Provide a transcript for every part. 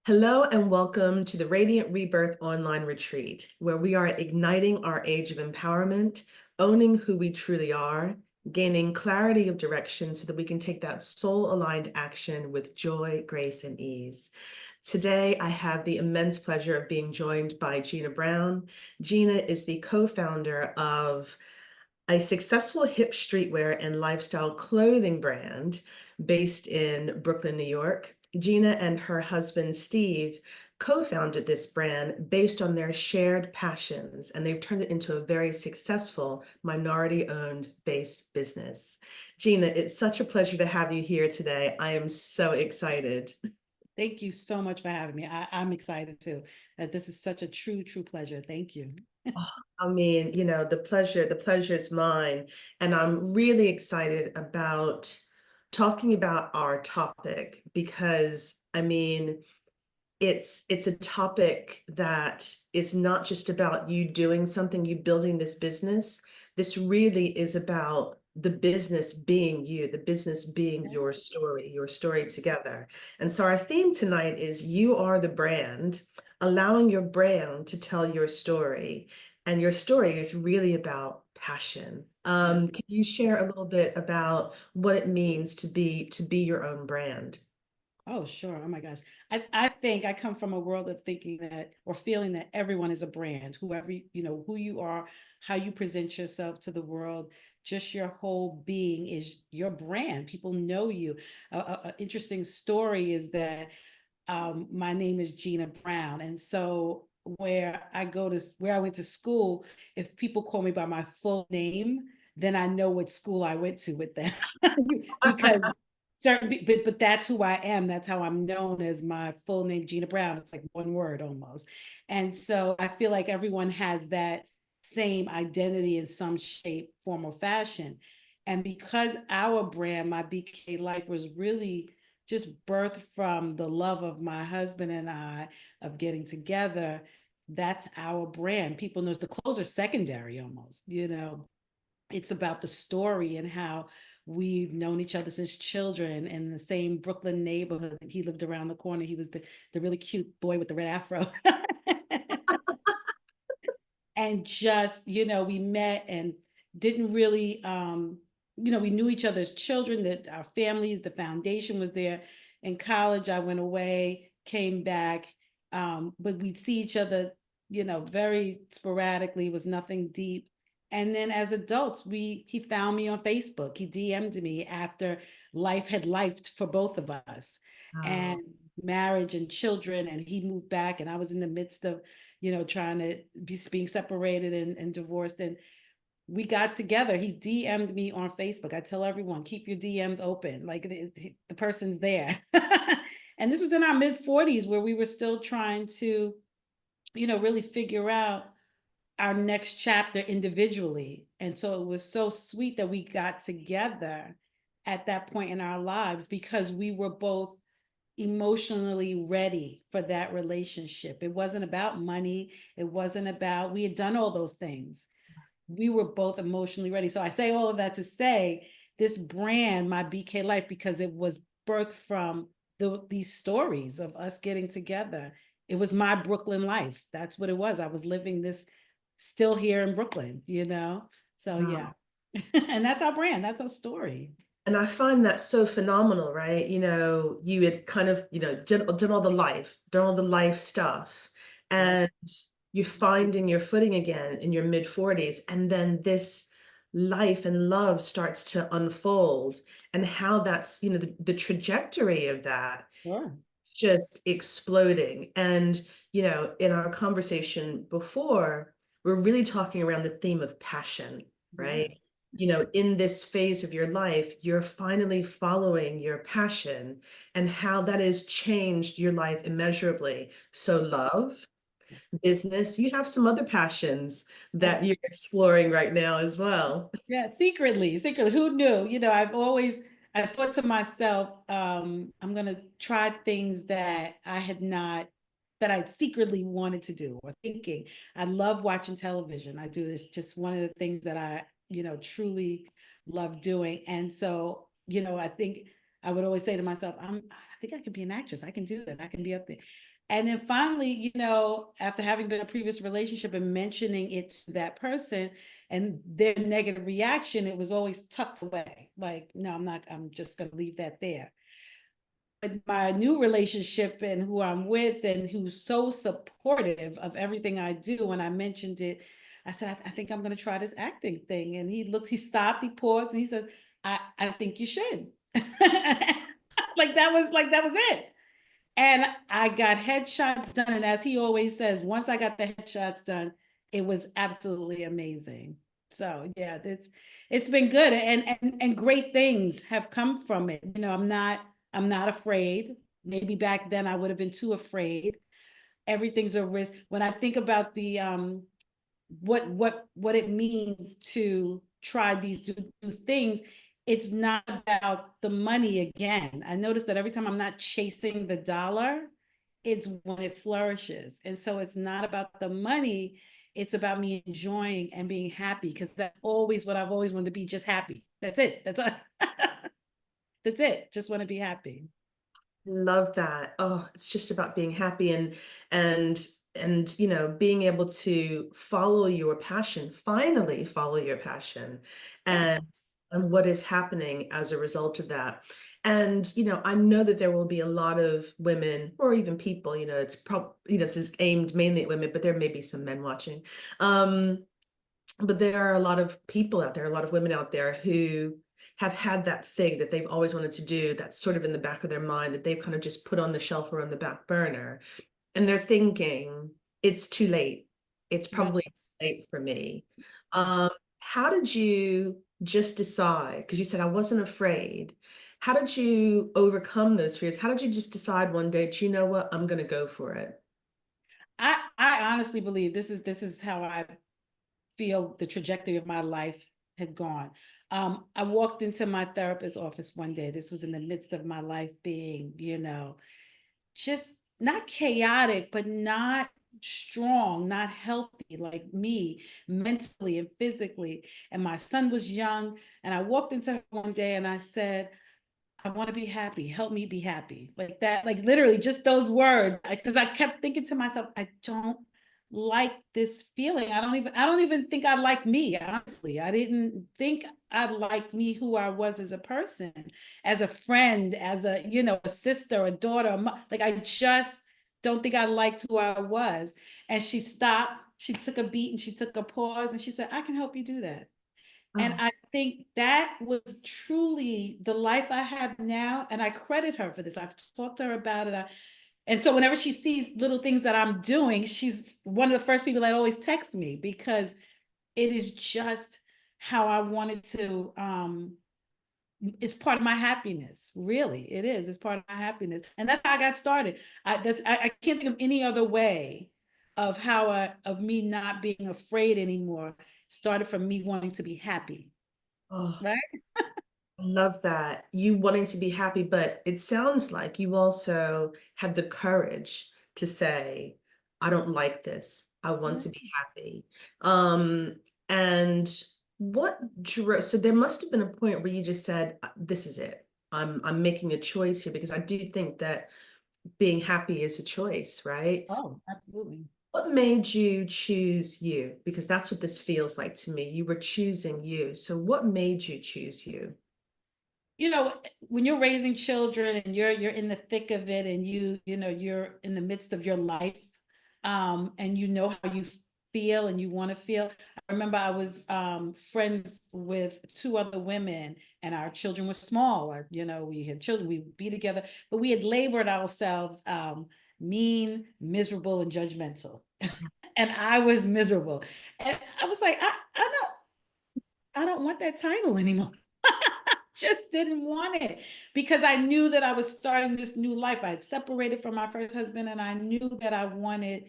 Hello and welcome to the Radiant Rebirth Online Retreat, where we are igniting our age of empowerment, owning who we truly are, gaining clarity of direction so that we can take that soul-aligned action with joy, grace, and ease. Today, I have the immense pleasure of being joined by Gina Brown. Gina is the co-founder of a successful hip streetwear and lifestyle clothing brand based in Brooklyn, New York. Gina and her husband, Steve, co-founded this brand based on their shared passions, and they've turned it into a very successful minority-owned based business. Gina, it's such a pleasure to have you here today. I am so excited. Thank you so much for having me. I'm excited too. This is such a true pleasure. Thank you. Oh, I mean, the pleasure is mine. And I'm really excited about talking about our topic because I mean, it's a topic that is not just about you doing something, you building this business. This really is about the business being you, the business being your story together. And so our theme tonight is you are the brand, allowing your brand to tell your story. And your story is really about passion. Yeah. Can you share a little bit about what it means to be your own brand? Oh, sure. Oh my gosh. I think I come from a world of thinking that or feeling that everyone is a brand, whoever, who you are, how you present yourself to the world, just your whole being is your brand. People know you. A interesting story is that my name is Gina Brown. And so where I went to school, if people call me by my full name, then I know what school I went to with them because but that's who I am. That's how I'm known, as my full name, Gina Brown. It's like one word almost. And so I feel like everyone has that same identity in some shape, form, or fashion. And because our brand, my BK Life, was really just birthed from the love of my husband and I of getting together, that's our brand. People know the clothes are secondary almost. It's about the story and how we've known each other since children in the same Brooklyn neighborhood. He lived around the corner. He was the really cute boy with the red afro. And just, we met and didn't really, we knew each other's children, that our families, the foundation was there. In college, I went away, came back, but we'd see each other, very sporadically, was nothing deep. And then as adults, he found me on Facebook. He DM'd me after life had lifed for both of us, and Wow. marriage and children. And he moved back, and I was in the midst of, trying to being separated and divorced. And we got together. He DM'd me on Facebook. I tell everyone, keep your DMs open. Like the person's there. And this was in our mid 40s, where we were still trying to, really figure out our next chapter individually. And so it was so sweet that we got together at that point in our lives, because we were both emotionally ready for that relationship. It wasn't about money. It wasn't about, we had done all those things. We were both emotionally ready. So I say all of that to say this brand, my BK Life, because it was birthed from these stories of us getting together. It was my Brooklyn life. That's what it was. I was living this still here in Brooklyn. So yeah. Wow. And that's our brand. That's our story. And I find that so phenomenal, right? You had kind of, done all the life stuff, Yes. and you're finding your footing again in your mid 40s. And then this life and love starts to unfold, and how that's, the trajectory of that Sure. just exploding. And, in our conversation before, we're really talking around the theme of passion, Yeah. right? In this phase of your life, you're finally following your passion, and how that has changed your life immeasurably. So love, business, you have some other passions that Oh, you're exploring right now as well. yeah, secretly, who knew? I thought to myself, I'm gonna try things that I had not, that I secretly wanted to do or thinking. I love watching television. I do this, just one of the things that I, truly love doing. And so, I think I would always say to myself, I think I could be an actress. I can do that. I can be up there. And then finally, after having been a previous relationship and mentioning it to that person and their negative reaction, it was always tucked away. Like, no, I'm not, I'm just going to leave that there. But my new relationship and who I'm with and who's so supportive of everything I do, when I mentioned it, I said, I think I'm going to try this acting thing. And he stopped, he paused, and he said, I think you should. That was it. And I got headshots done. And as he always says, once I got the headshots done, it was absolutely amazing. So yeah, it's been good, and great things have come from it. I'm not afraid. Maybe back then I would have been too afraid. Everything's a risk. When I think about the what it means to try these new things, it's not about the money again. I noticed that every time I'm not chasing the dollar, it's when it flourishes. And so it's not about the money, it's about me enjoying and being happy, because that's always what I've always wanted to be, just happy. That's it. That's all. That's it. Just want to be happy. Love that. Oh, it's just about being happy and being able to follow your passion, finally follow your passion Yes. and what is happening as a result of that. And I know that there will be a lot of women or even people, it's probably this is aimed mainly at women, but there may be some men watching. But there are a lot of people out there, a lot of women out there who have had that thing that they've always wanted to do that's sort of in the back of their mind that they've kind of just put on the shelf or on the back burner. And they're thinking, it's too late. It's Yes. probably too late for me. How did you just decide? Because you said I wasn't afraid. How did you overcome those fears? How did you just decide one day, do you know what? I'm going to go for it. I honestly believe this is how I feel the trajectory of my life had gone. I walked into my therapist's office one day. This was in the midst of my life being, just not chaotic, but not strong, not healthy like me, mentally and physically. And my son was young. And I walked into her one day and I said, I want to be happy. Help me be happy. Like that, like literally just those words. Because I kept thinking to myself, I don't like this feeling. I don't even think I like me, honestly. I didn't think I liked me, who I was as a person, as a friend, as a sister, a daughter, like I just don't think I liked who I was. And she stopped, she took a beat and she took a pause and she said, I can help you do that. And Oh, I think that was truly the life I have now. And I credit her for this. I've talked to her about it. And so whenever she sees little things that I'm doing, she's one of the first people that always text me, because it is just how I wanted to. It's part of my happiness. Really, it is. It's part of my happiness. And that's how I got started. I can't think of any other way of of me not being afraid anymore. Started from me wanting to be happy. oh. Right? I love that. You wanting to be happy, but it sounds like you also had the courage to say, I don't like this. I want to be happy. Um, and what drove, so there must have been a point where you just said, this is it. I'm making a choice here because I do think that being happy is a choice, right? Oh, absolutely. What made you choose you? Because that's what this feels like to me. You were choosing you. So what made you choose you? When you're raising children and you're in the thick of it, and you're in the midst of your life, and you know how you feel and you want to feel. I remember I was friends with two other women, and our children were small. We had children, we would be together, but we had labored ourselves mean, miserable, and judgmental. And I was miserable. And I was like, I don't want that title anymore. Just didn't want it, because I knew that I was starting this new life. I had separated from my first husband and I knew that I wanted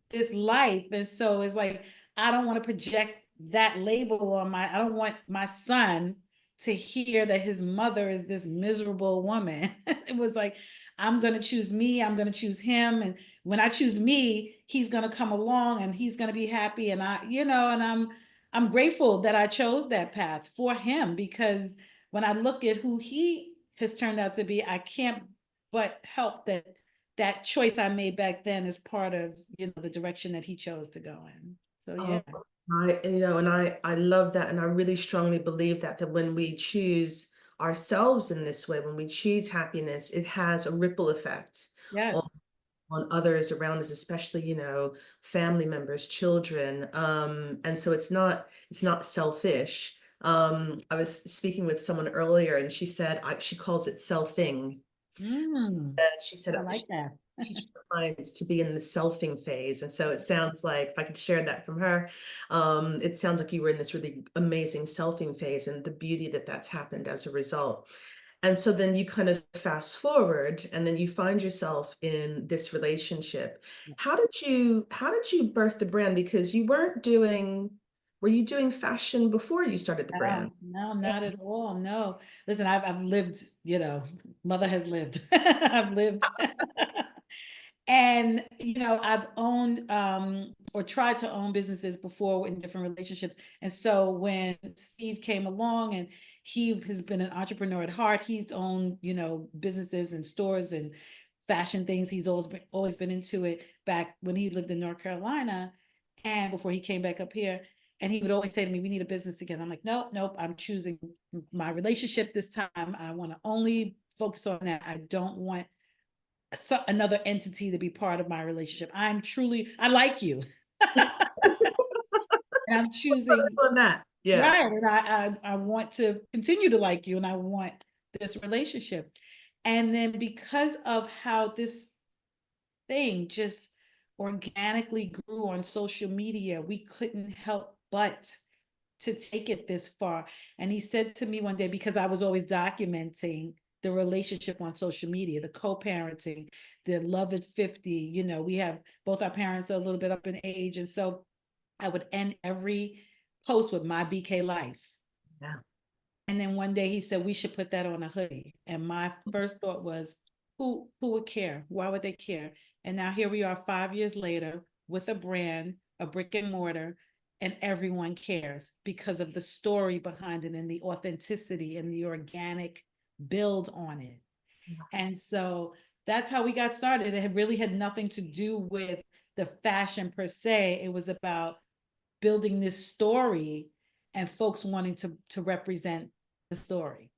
this life. And so it's like, I don't want to project that label on I don't want my son to hear that his mother is this miserable woman. It was like, I'm going to choose me. I'm going to choose him. And when I choose me, he's going to come along and he's going to be happy. And I'm grateful that I chose that path for him, because when I look at who he has turned out to be. I can't but help that that choice I made back then is part of, the direction that he chose to go in. So yeah. Oh, and I love that, and I really strongly believe that when we choose ourselves in this way, when we choose happiness, it has a ripple effect Yes. on others around us, especially, family members, children. And so it's not selfish. I was speaking with someone earlier, and she said she calls it selfing. Mm, And she said I like that. teach clients to be in the selfing phase. And so it sounds like, if I could share that from her, it sounds like you were in this really amazing selfing phase and the beauty that that's happened as a result. And so then you kind of fast forward and then you find yourself in this relationship. How did you birth the brand? Because were you doing fashion before you started the brand? No, no, not at all. No. Listen, I've lived, mother has lived. I've lived. And I've owned or tried to own businesses before in different relationships. And so when Steve came along and he has been an entrepreneur at heart, he's owned, businesses and stores and fashion things. He's always been into it back when he lived in North Carolina and before he came back up here. And he would always say to me, we need a business together. I'm like, nope, nope, I'm choosing my relationship this time. I want to only focus on that. I don't want another entity to be part of my relationship. I like you. And I'm choosing On that. Yeah. right. And I want to continue to like you and I want this relationship. And then because of how this thing just organically grew on social media, we couldn't help but to take it this far. And he said to me one day, because I was always documenting the relationship on social media, the co-parenting, the love at 50, we have both our parents are a little bit up in age. And so I would end every post with my BK life. Yeah. And then one day he said, we should put that on a hoodie. And my first thought was, who would care? Why would they care? And now here we are 5 years later with a brand, a brick and mortar, and everyone cares because of the story behind it and the authenticity and the organic build on it. And so that's how we got started. It really had nothing to do with the fashion per se. It was about building this story and folks wanting to represent the story.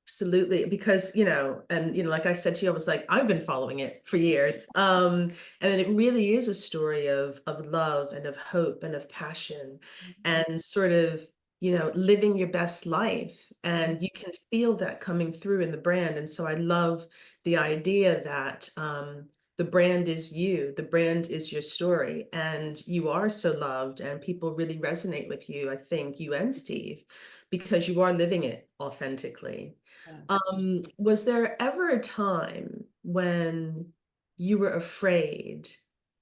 Absolutely, because and like I said to you, I was like, I've been following it for years. And it really is a story of love and of hope and of passion and sort of, living your best life. And you can feel that coming through in the brand. And so I love the idea that the brand is you, the brand is your story, and you are so loved, and people really resonate with you, I think, you and Steve, because you are living it authentically. Was there ever a time when you were afraid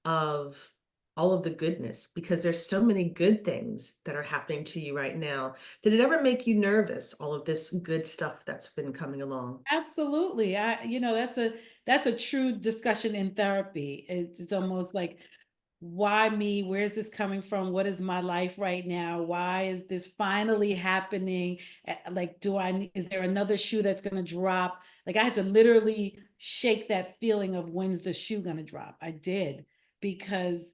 of all of the goodness? Because there's so many good things that are happening to you right now. Did it ever make you nervous, all of this good stuff that's been coming along? Absolutely. That's a true discussion in therapy. It's almost like, why me? Where's this coming from? What is my life right now? Why is this finally happening? Like, is there another shoe that's going to drop? Like, I had to literally shake that feeling of when's the shoe going to drop. I did because,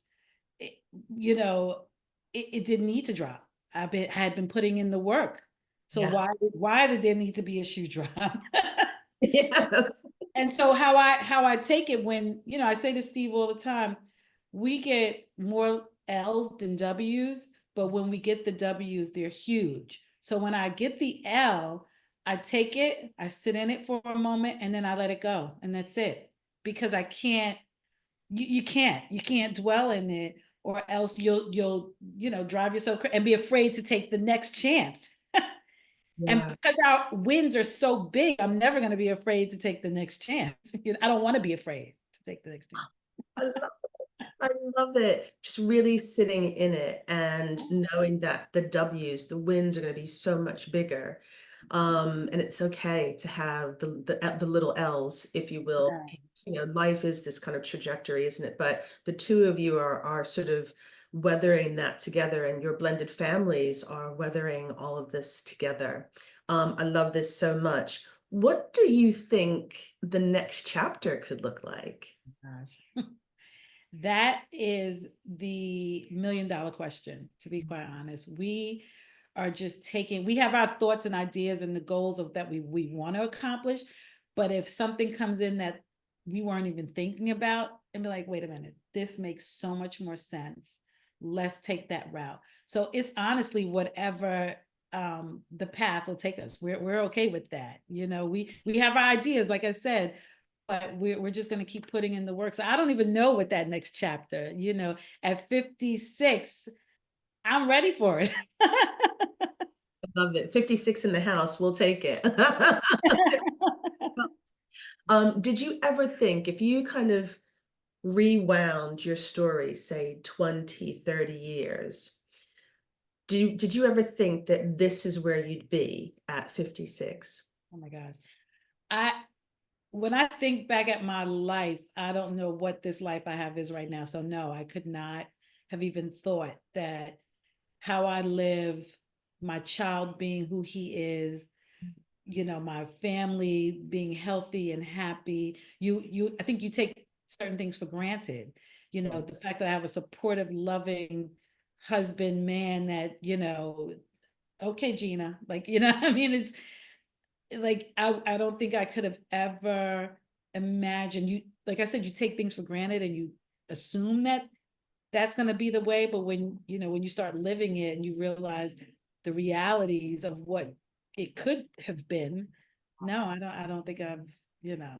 it, you know, it didn't need to drop. Had been putting in the work. So Yeah. why did there need to be a shoe drop? Yes. And so how I take it when, I say to Steve all the time, we get more L's than W's, but when we get the W's, they're huge. So when I get the L, I take it, I sit in it for a moment, and then I let it go. And that's it. Because I can't, you can't dwell in it, or else you'll drive yourself and be afraid to take the next chance. And Yeah. because our wins are so big, I'm never going to be afraid to take the next chance. I don't want to be afraid to take the next chance. I love I love it. Just really sitting in it and knowing that the W's, the wins are going to be so much bigger. And it's okay to have the little L's, if you will. Yeah. Life is this kind of trajectory, isn't it? But the two of you are sort of weathering that together, and your blended families are weathering all of this together. I love this so much. What do you think the next chapter could look like? Gosh. That is the $1 million question, to be quite honest. We are just taking, we have our thoughts and ideas and the goals of that we want to accomplish. But if something comes in that we weren't even thinking about, and be like, wait a minute, this makes so much more sense. Let's take that route. So it's honestly whatever the path will take us. We're okay with that. You know, we have our ideas, like I said, but we're just going to keep putting in the work. So I don't even know what that next chapter, you know, at 56, I'm ready for it. I love it. 56 in the house, we'll take it. Did you ever think if you kind of rewound your story, say 20, 30 years, did you ever think that this is where you'd be at 56? Oh my gosh. I when I think back at my life, I don't know what this life I have is right now. So no, I could not have even thought that how I live, my child being who he is, you know, my family being healthy and happy. I think you take certain things for granted. You know, the fact that I have a supportive, loving husband, man that, you know, okay, Gina, like, you know, I mean, it's like I don't think I could have ever imagined you, like I said, you take things for granted and you assume that that's going to be the way, but when you know when you start living it and you realize the realities of what it could have been, no, I don't think I've, you know.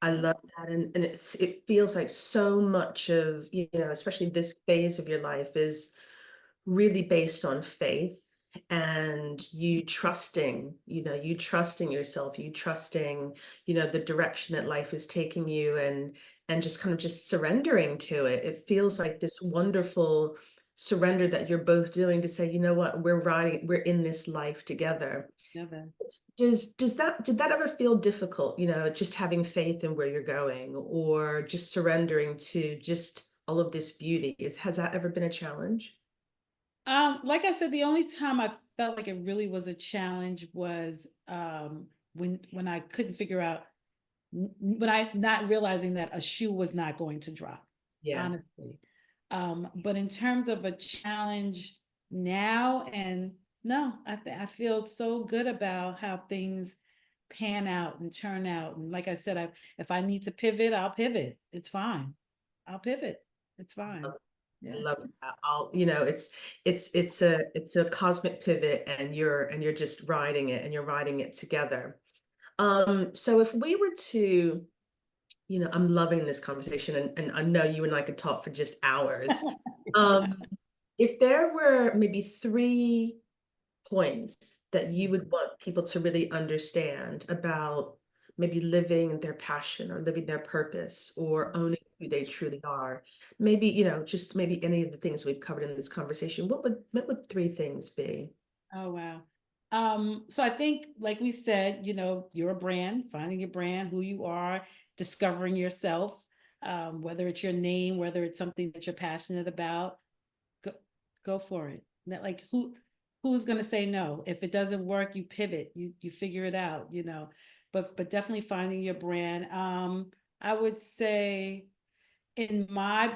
I love that. And it feels like so much of, especially this phase of your life is really based on faith and you trusting yourself, you trusting, the direction that life is taking you and just kind of just surrendering to it. It feels like this wonderful surrender that you're both doing to say, you know what, we're in this life together. Never. Did that ever feel difficult, just having faith in where you're going or just surrendering to just all of this beauty? Has that ever been a challenge? Like I said, the only time I felt like it really was a challenge was when I couldn't figure out when I not realizing that a shoe was not going to drop, Yeah. honestly. But in terms of a challenge now, and no, I feel so good about how things pan out and turn out. And like I said, if I need to pivot, I'll pivot. It's fine. I'll pivot. It's fine. I Yeah. love that. It's a cosmic pivot and you're just riding it and you're riding it together. So if we were to, I'm loving this conversation and I know you and I could talk for just hours. Um, if there were maybe three points that you would want people to really understand about maybe living their passion or living their purpose or owning who they truly are, maybe, just maybe any of the things we've covered in this conversation, what would three things be? Oh wow. So I think, like we said, you know, you're a brand, finding your brand, who you are, discovering yourself, whether it's your name, whether it's something that you're passionate about, go, go for it. That like who's gonna say no? If it doesn't work, you pivot, you figure it out, you know. But definitely finding your brand. I would say in my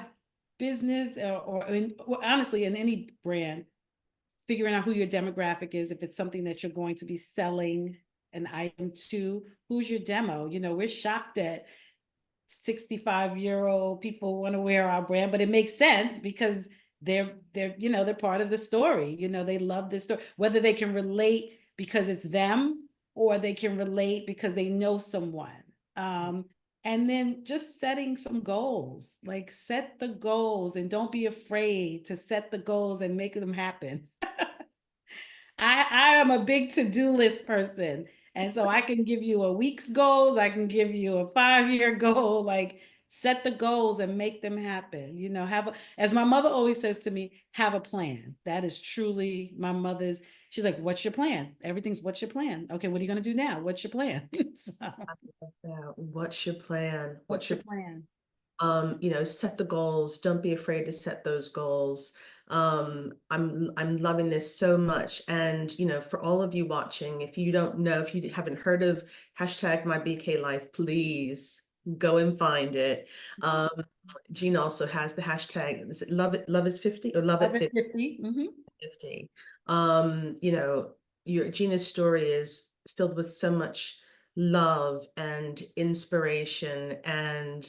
business or honestly in any brand, figuring out who your demographic is, if it's something that you're going to be selling an item to, who's your demo? You know, we're shocked that 65-year-old people want to wear our brand, but it makes sense because they're you know they're part of the story. You know, they love this story, whether they can relate because it's them or they can relate because they know someone. um and then just setting some goals, like set the goals and don't be afraid to set the goals and make them happen. I am a big to-do list person. And so I can give you a week's goals, I can give you a 5-year goal, like set the goals and make them happen. You know, as my mother always says to me, have a plan. That is truly my mother's. She's like, what's your plan? Everything's what's your plan? Okay, what are you going to do now? What's your plan? So, Yeah, what's your plan? what's your plan? Set the goals. Don't be afraid to set those goals. I'm loving this so much. And for all of you watching, if you don't know, if you haven't heard of hashtag my BK life, please go and find it. Um, Gina also has the hashtag, is it love is 50 or love Love at at 50? 50. 50. Your Gina's story is filled with so much love and inspiration. And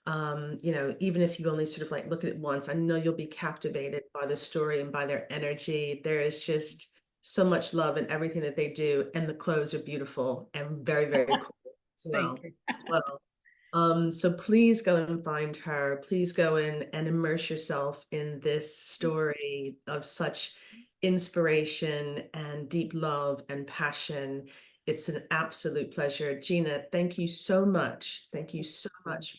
even if you only sort of like look at it once, I know you'll be captivated by the story and by their energy. There is just so much love in everything that they do, and the clothes are beautiful and very, very cool as Thank well. you. As well. So please go and find her. Please go in and immerse yourself in this story of such inspiration and deep love and passion. It's an absolute pleasure. Gina, thank you so much. Thank you so much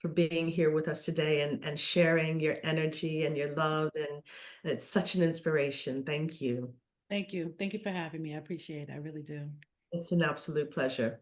for being here with us today and sharing your energy and your love. And it's such an inspiration. Thank you. Thank you. Thank you for having me. I appreciate it. I really do. It's an absolute pleasure.